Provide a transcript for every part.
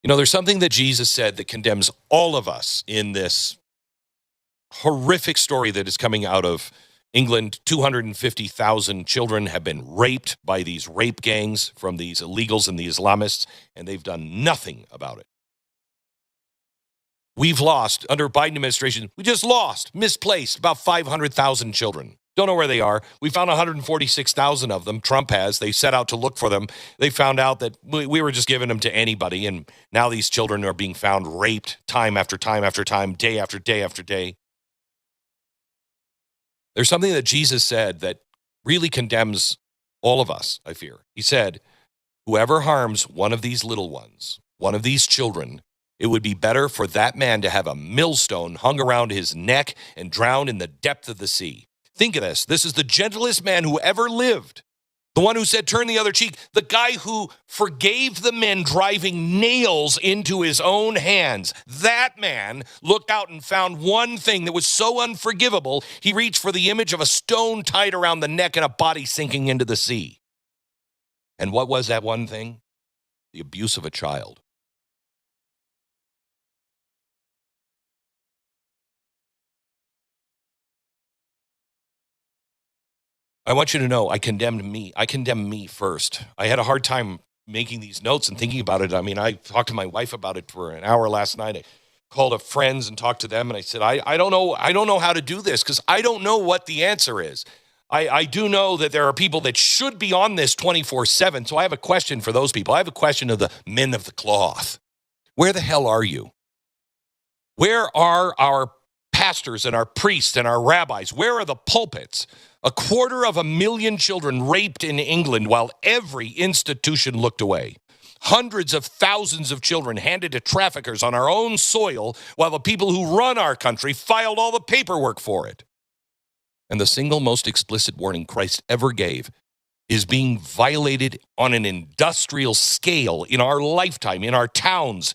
You know, there's something that Jesus said that condemns all of us in this horrific story that is coming out of England. 250,000 children have been raped by these rape gangs from these illegals and the Islamists, and they've done nothing about it. We've lost, under Biden administration, we just lost, misplaced, about 500,000 children. Don't know where they are. We found 146,000 of them. Trump has. They set out to look for them. They found out that we were just giving them to anybody, and now these children are being found raped time after time after time, day after day after day. There's something that Jesus said that really condemns all of us, I fear. He said, whoever harms one of these little ones, one of these children, it would be better for that man to have a millstone hung around his neck and drown in the depth of the sea. Think of this. This is the gentlest man who ever lived. The one who said, turn the other cheek. The guy who forgave the men driving nails into his own hands. That man looked out and found one thing that was so unforgivable, he reached for the image of a stone tied around the neck and a body sinking into the sea. And what was that one thing? The abuse of a child. I want you to know I condemned me. I condemned me first. I had a hard time making these notes and thinking about it. I mean, I talked to my wife about it for an hour last night. I called up friends and talked to them, and I said, I don't know. I don't know how to do this because I don't know what the answer is. I do know that there are people that should be on this 24/7. So I have a question for those people. I have a question of the men of the cloth. Where the hell are you? Where are our pastors and our priests and our rabbis? Where are the pulpits? 250,000 children raped in England while every institution looked away. Hundreds of thousands of children handed to traffickers on our own soil while the people who run our country filed all the paperwork for it. And the single most explicit warning Christ ever gave is being violated on an industrial scale in our lifetime, in our towns.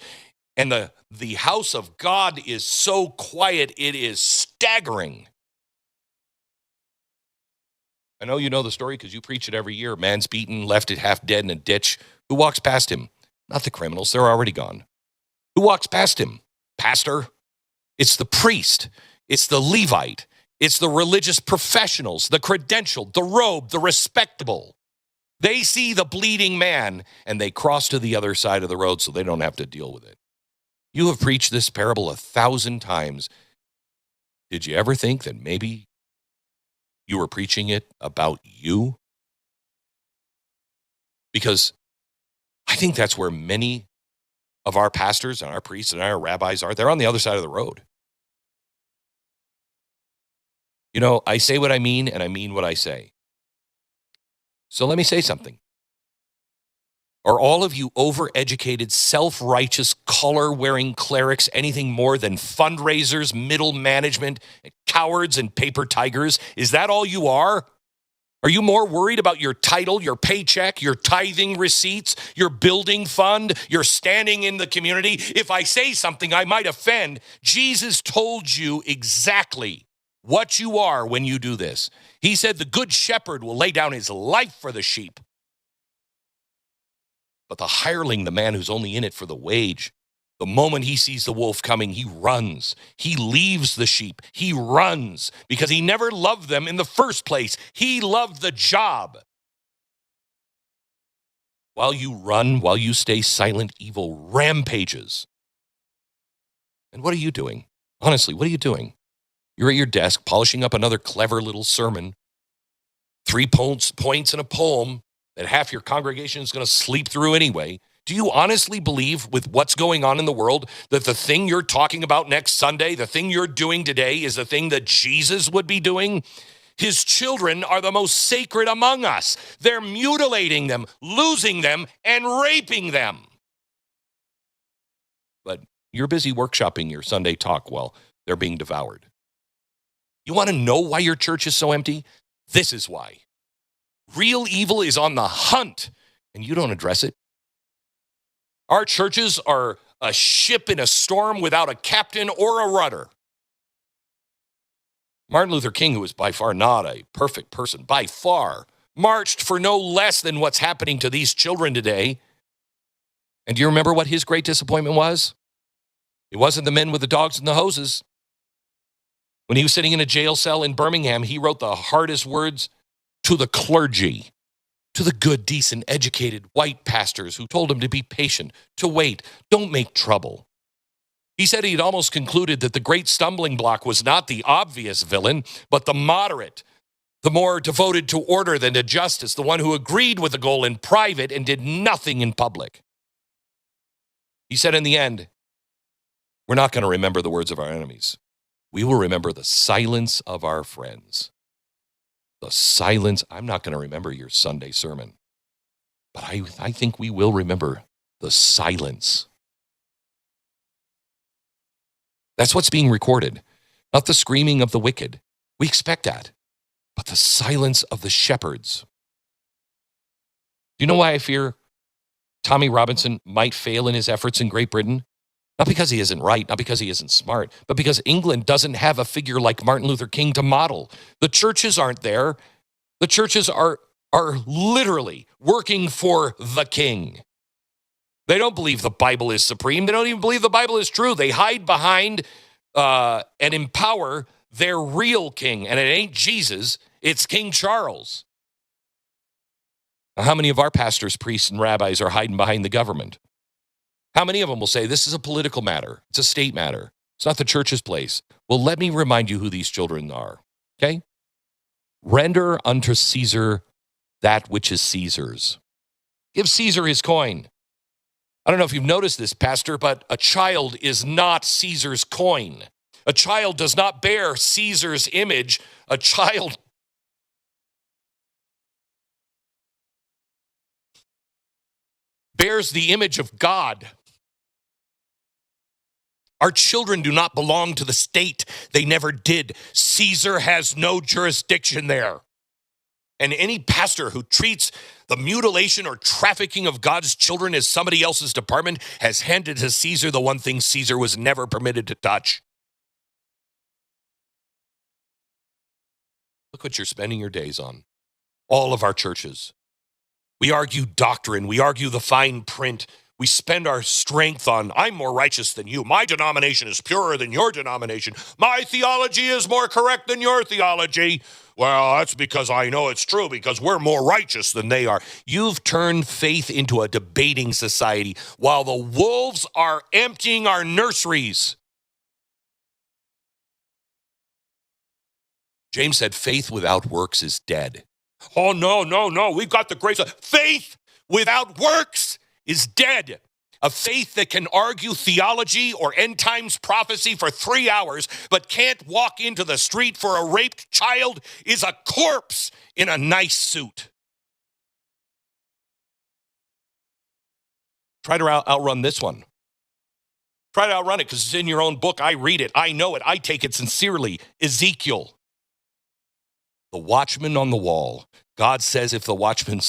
And the house of God is so quiet, it is staggering. I know you know the story because you preach it every year. Man's beaten, left it half dead in a ditch. Who walks past him? Not the criminals. They're already gone. Who walks past him? Pastor? It's the priest. It's the Levite. It's the religious professionals, the credentialed, the robed, the respectable. They see the bleeding man and they cross to the other side of the road so they don't have to deal with it. You have preached this parable 1,000 times. Did you ever think that maybe you were preaching it about you? Because I think that's where many of our pastors and our priests and our rabbis are. They're on the other side of the road. You know, I say what I mean, and I mean what I say. So let me say something. Are all of you overeducated, self-righteous, collar-wearing clerics anything more than fundraisers, middle management, cowards, and paper tigers? Is that all you are? Are you more worried about your title, your paycheck, your tithing receipts, your building fund, your standing in the community? If I say something I might offend, Jesus told you exactly what you are when you do this. He said the good shepherd will lay down his life for the sheep. But the hireling, the man who's only in it for the wage, the moment he sees the wolf coming, he runs. He leaves the sheep. He runs because he never loved them in the first place. He loved the job. While you run, while you stay silent, evil rampages. And what are you doing? Honestly, what are you doing? You're at your desk polishing up another clever little sermon, 3 points in a poem that half your congregation is going to sleep through anyway. Do you honestly believe with what's going on in the world that the thing you're talking about next Sunday, the thing you're doing today is the thing that Jesus would be doing? His children are the most sacred among us. They're mutilating them, losing them, and raping them. But you're busy workshopping your Sunday talk while they're being devoured. You want to know why your church is so empty? This is why. Real evil is on the hunt, and you don't address it. Our churches are a ship in a storm without a captain or a rudder. Martin Luther King, who was by far not a perfect person, by far, marched for no less than what's happening to these children today. And do you remember what his great disappointment was? It wasn't the men with the dogs and the hoses. When he was sitting in a jail cell in Birmingham, he wrote the hardest words to the clergy, to the good, decent, educated white pastors who told him to be patient, to wait, don't make trouble. He said he'd almost concluded that the great stumbling block was not the obvious villain, but the moderate, the more devoted to order than to justice, the one who agreed with the goal in private and did nothing in public. He said in the end, we're not going to remember the words of our enemies. We will remember the silence of our friends. The silence. I'm not going to remember your Sunday sermon, but I think we will remember the silence. That's what's being recorded, not the screaming of the wicked. We expect that, but the silence of the shepherds. Do you know why I fear Tommy Robinson might fail in his efforts in Great Britain? Not because he isn't right, not because he isn't smart, but because England doesn't have a figure like Martin Luther King to model. The churches aren't there. The churches are literally working for the king. They don't believe the Bible is supreme. They don't even believe the Bible is true. They hide behind and empower their real king. And it ain't Jesus, it's King Charles. Now, how many of our pastors, priests, and rabbis are hiding behind the government? How many of them will say, this is a political matter. It's a state matter. It's not the church's place. Well, let me remind you who these children are, okay? Render unto Caesar that which is Caesar's. Give Caesar his coin. I don't know if you've noticed this, Pastor, but a child is not Caesar's coin. A child does not bear Caesar's image. A child bears the image of God. Our children do not belong to the state. They never did. Caesar has no jurisdiction there. And any pastor who treats the mutilation or trafficking of God's children as somebody else's department has handed to Caesar the one thing Caesar was never permitted to touch. Look what you're spending your days on. All of our churches. We argue doctrine. We argue the fine print. We spend our strength on, I'm more righteous than you. My denomination is purer than your denomination. My theology is more correct than your theology. Well, that's because I know it's true, because we're more righteous than they are. You've turned faith into a debating society while the wolves are emptying our nurseries. James said, faith without works is dead. Oh, no. We've got the grace of faith without works is dead. A faith that can argue theology or end times prophecy for 3 hours, but can't walk into the street for a raped child is a corpse in a nice suit. Try to outrun this one. Try to outrun it because it's in your own book. I read it. I know it. I take it sincerely. Ezekiel. The watchman on the wall. God says if the watchman